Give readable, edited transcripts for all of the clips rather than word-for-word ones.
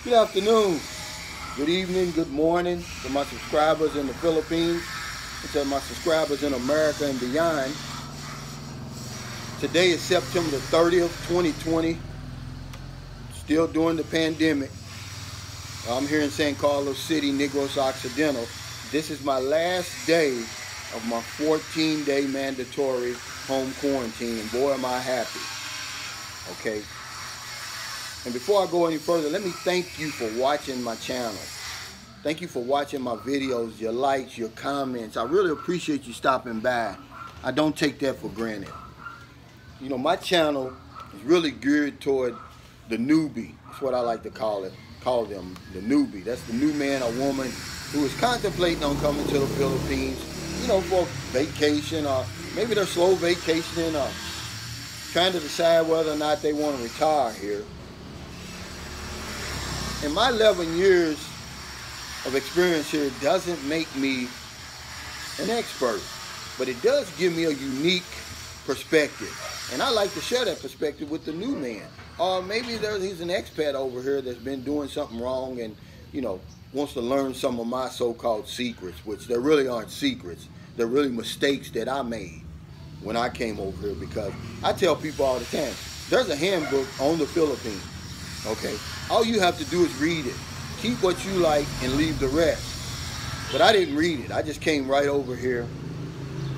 Good afternoon, good evening, good morning to my subscribers in the Philippines and to my subscribers in America and beyond. Today is September the 30th, 2020, still during the pandemic. I'm here in San Carlos City, Negros Occidental. This is my last day of my 14-day mandatory home quarantine, and boy am I happy. Okay. And before I go any further, let me thank you for watching my channel. Thank you for watching my videos, your likes, your comments. I really appreciate you stopping by. I don't take that for granted. You know, my channel is really geared toward the newbie. That's what I like to call them, the newbie. That's the new man or woman who is contemplating on coming to the Philippines, you know, for vacation, or maybe they're slow vacationing, or trying to decide whether or not they want to retire here. And my 11 years of experience here doesn't make me an expert, but it does give me a unique perspective. And I like to share that perspective with the new man. Or maybe he's an expat over here that's been doing something wrong and, you know, wants to learn some of my so-called secrets, which there really aren't secrets. They're really mistakes that I made when I came over here, because I tell people all the time, there's a handbook on the Philippines. Okay, all you have to do is read it. Keep what you like and leave the rest. But I didn't read it. I just came right over here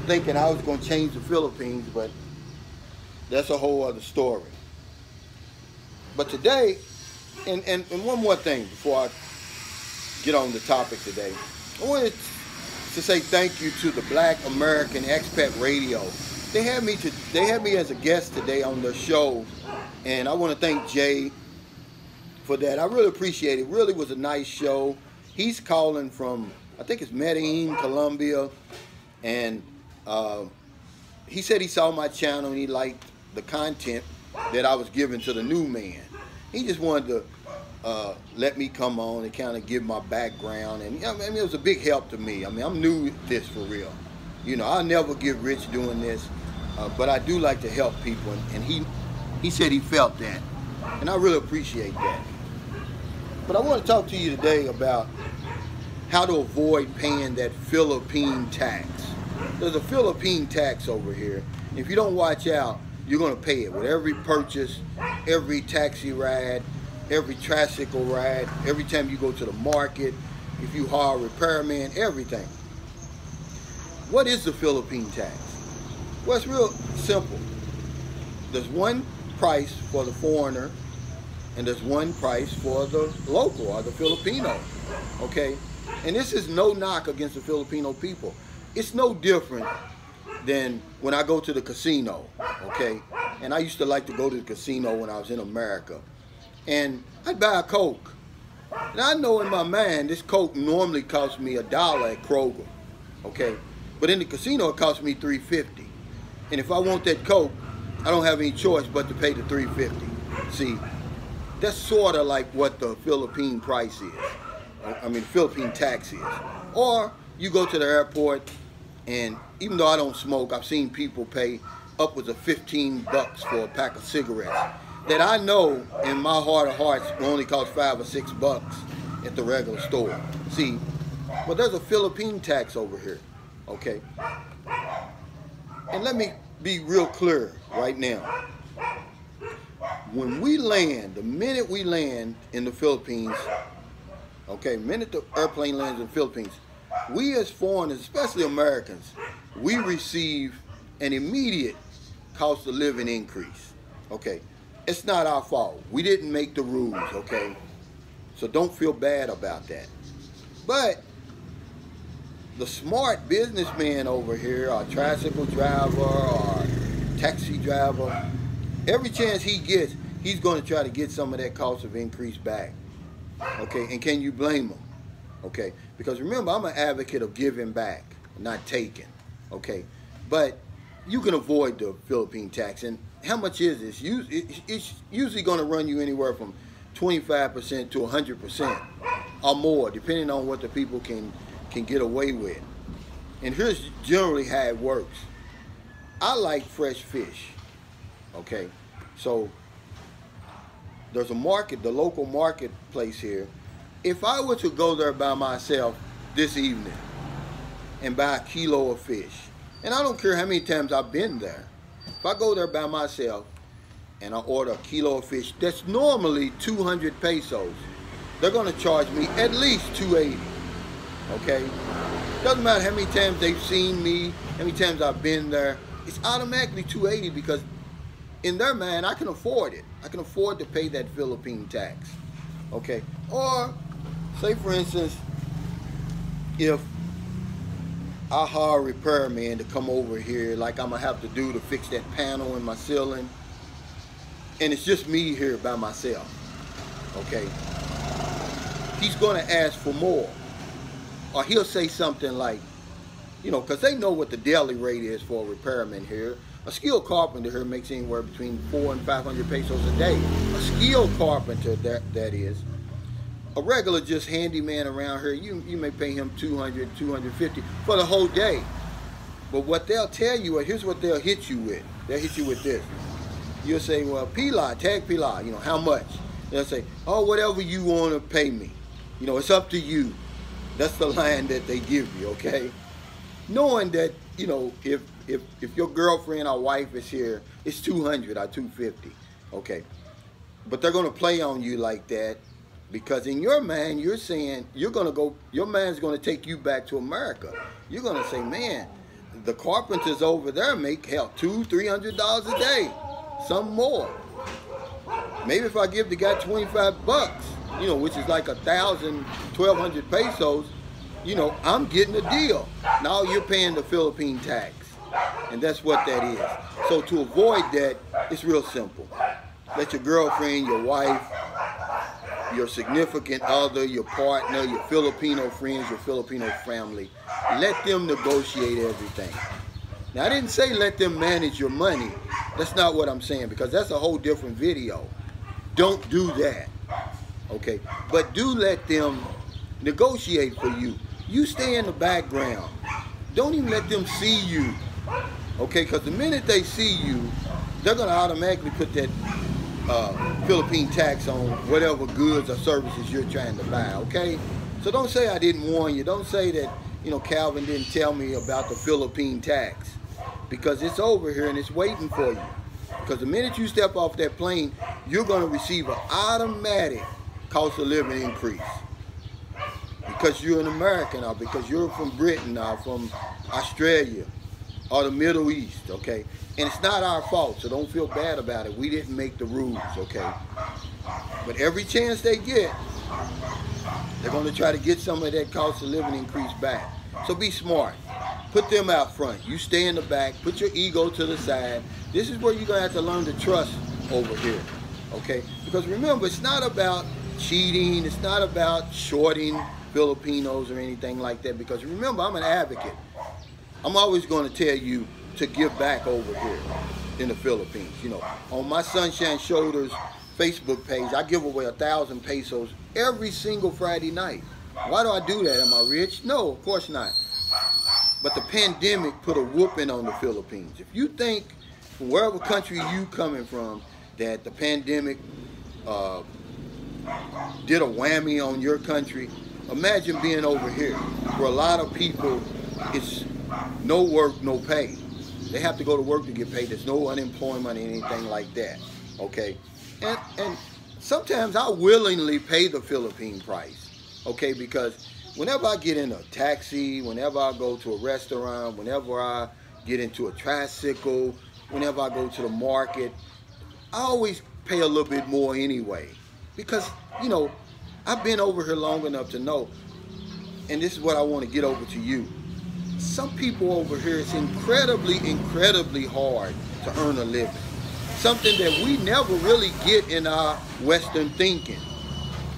thinking I was going to change the Philippines, but that's a whole other story. But today, and one more thing before I get on the topic today, I wanted to say thank you to the Black American Expat Radio. They had me as a guest today on their show, and I want to thank Jay for that. I really appreciate it. Really was a nice show. He's calling from, I think it's Medellin, Colombia, and he said he saw my channel and he liked the content that I was giving to the new man. He just wanted to let me come on and kind of give my background, and I mean, it was a big help to me. I mean, I'm new at this for real. You know, I'll never get rich doing this, but I do like to help people, and he said he felt that, and I really appreciate that. But I want to talk to you today about how to avoid paying that Philippine tax. There's a Philippine tax over here. If you don't watch out, you're going to pay it with every purchase, every taxi ride, every tricycle ride, every time you go to the market, if you hire a repairman, everything. What is the Philippine tax? Well, it's real simple. There's one price for the foreigner, and there's one price for the local or the Filipino, okay? And this is no knock against the Filipino people. It's no different than when I go to the casino, okay? And I used to like to go to the casino when I was in America. And I'd buy a Coke. And I know in my mind, this Coke normally costs me $1 at Kroger, okay? But in the casino, it costs me $3.50. And if I want that Coke, I don't have any choice but to pay the $3.50. See, that's sort of like what the Philippine price is. I mean, Philippine tax is. Or you go to the airport, and even though I don't smoke, I've seen people pay upwards of 15 bucks for a pack of cigarettes that I know in my heart of hearts will only cost 5 or 6 bucks at the regular store. See, but there's a Philippine tax over here, okay? And let me be real clear right now. When we land, the minute we land in the Philippines, okay, the minute the airplane lands in the Philippines, we as foreigners, especially Americans, we receive an immediate cost of living increase, okay? It's not our fault. We didn't make the rules, okay? So don't feel bad about that. But the smart businessman over here, or tricycle driver, or taxi driver, every chance he gets, he's going to try to get some of that cost of increase back. Okay, and can you blame him? Okay, because remember, I'm an advocate of giving back, not taking. Okay, but you can avoid the Philippine tax. And how much is this? It's usually going to run you anywhere from 25% to 100% or more, depending on what the people can get away with. And here's generally how it works. I like fresh fish. Okay, so there's a market, the local marketplace here. If I were to go there by myself this evening and buy a kilo of fish, and I don't care how many times I've been there, if I go there by myself and I order a kilo of fish that's normally 200 pesos, they're going to charge me at least 280. Okay? Doesn't matter how many times they've seen me, how many times I've been there, it's automatically 280 because in their mind, I can afford it. I can afford to pay that Philippine tax. Okay? Or, say for instance, if I hire a repairman to come over here like I'm going to have to do to fix that panel in my ceiling, and it's just me here by myself, okay? He's going to ask for more. Or he'll say something like, you know, because they know what the daily rate is for a repairman here. A skilled carpenter here makes anywhere between 400 and 500 pesos a day. A skilled carpenter, that is. A regular just handyman around here, you may pay him 200, 250 for the whole day. But what they'll tell you, here's what they'll hit you with. They'll hit you with this. You'll say, well, Pila, tag Pila, you know, how much? They'll say, oh, whatever you want to pay me. You know, it's up to you. That's the line that they give you, okay? Knowing that, you know, if your girlfriend or wife is here, it's 200 or 250, okay? But they're going to play on you like that because in your mind, you're saying, you're going to go, your man's going to take you back to America. You're going to say, man, the carpenters over there make, hell, $200, $300 a day, some more. Maybe if I give the guy 25 bucks, you know, which is like 1,000, 1,200 pesos, you know, I'm getting a deal. Now you're paying the Philippine tax. And that's what that is. So to avoid that, it's real simple. Let your girlfriend, your wife, your significant other, your partner, your Filipino friends, your Filipino family, let them negotiate everything. Now, I didn't say let them manage your money. That's not what I'm saying because that's a whole different video. Don't do that. Okay? But do let them negotiate for you. You stay in the background. Don't even let them see you. Okay? Because the minute they see you, they're going to automatically put that Philippine tax on whatever goods or services you're trying to buy. Okay? So don't say I didn't warn you. Don't say that, you know, Calvin didn't tell me about the Philippine tax. Because it's over here and it's waiting for you. Because the minute you step off that plane, you're going to receive an automatic cost of living increase. Because you're an American or because you're from Britain or from Australia or the Middle East, okay? And it's not our fault, so don't feel bad about it. We didn't make the rules, okay? But every chance they get, they're going to try to get some of that cost of living increase back. So be smart. Put them out front. You stay in the back. Put your ego to the side. This is where you're going to have to learn to trust over here, okay? Because remember, it's not about cheating. It's not about shorting Filipinos or anything like that. Because remember, I'm an advocate. I'm always going to tell you to give back over here in the Philippines. You know, on my Sunshine Shoulders Facebook page, I give away 1,000 pesos every single Friday night. Why do I do that? Am I rich? No, of course not. But the pandemic put a whooping on the Philippines. If you think from wherever country you coming from that the pandemic did a whammy on your country, imagine being over here where a lot of people, it's no work, no pay. They have to go to work to get paid. There's no unemployment or anything like that, okay? And sometimes I willingly pay the Philippine price, okay? Because whenever I get in a taxi, whenever I go to a restaurant, whenever I get into a tricycle, whenever I go to the market, I always pay a little bit more anyway. Because, you know, I've been over here long enough to know, and this is what I want to get over to you. Some people over here, it's incredibly, incredibly hard to earn a living. Something that we never really get in our Western thinking.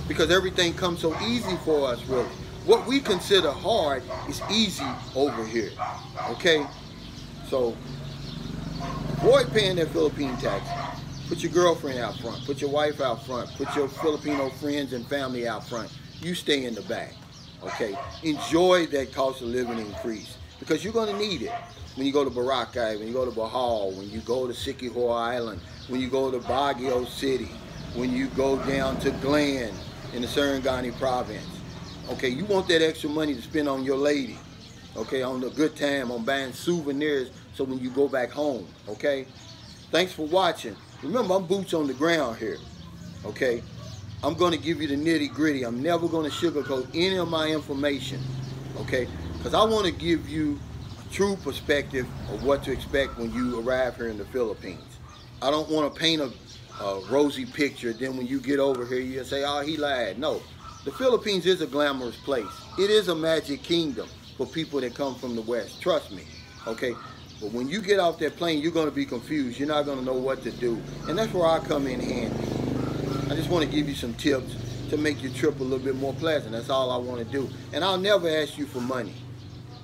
Because everything comes so easy for us, really. What we consider hard is easy over here, okay? So, avoid paying that Philippine tax. Put your girlfriend out front. Put your wife out front. Put your Filipino friends and family out front. You stay in the back, okay? Enjoy that cost of living increase because you're going to need it when you go to Boracay, when you go to Bohol, when you go to Siquijor Island, when you go to Baguio City, when you go down to Glen in the Serengeti province. Okay, you want that extra money to spend on your lady. Okay, on a good time, on buying souvenirs so when you go back home. Okay, thanks for watching. Remember, I'm boots on the ground here. Okay, I'm going to give you the nitty gritty. I'm never going to sugarcoat any of my information. Okay, because I want to give you a true perspective of what to expect when you arrive here in the Philippines. I don't want to paint a rosy picture, then when you get over here you say, oh, he lied. No, the Philippines is a glamorous place. It is a magic kingdom for people that come from the West, trust me. Okay, but when you get off that plane, you're going to be confused. You're not going to know what to do, and that's where I come in handy. I just want to give you some tips to make your trip a little bit more pleasant. That's all I want to do, and I'll never ask you for money.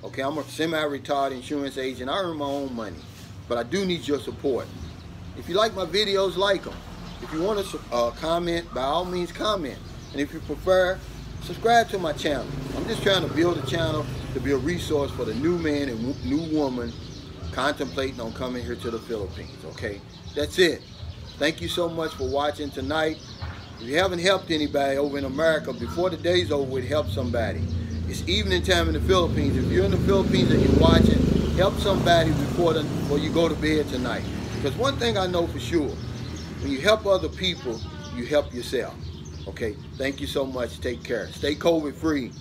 Okay, I'm a semi-retired insurance agent. I earn my own money, but I do need your support. If you like my videos, like them. If you want to comment, by all means comment. And if you prefer, subscribe to my channel. I'm just trying to build a channel to be a resource for the new man and new woman contemplating on coming here to the Philippines, okay? That's it. Thank you so much for watching tonight. If you haven't helped anybody over in America, before the day's over, help somebody. It's evening time in the Philippines. If you're in the Philippines and you're watching, help somebody before you go to bed tonight. Because one thing I know for sure, when you help other people, you help yourself. Okay, thank you so much. Take care. Stay COVID free.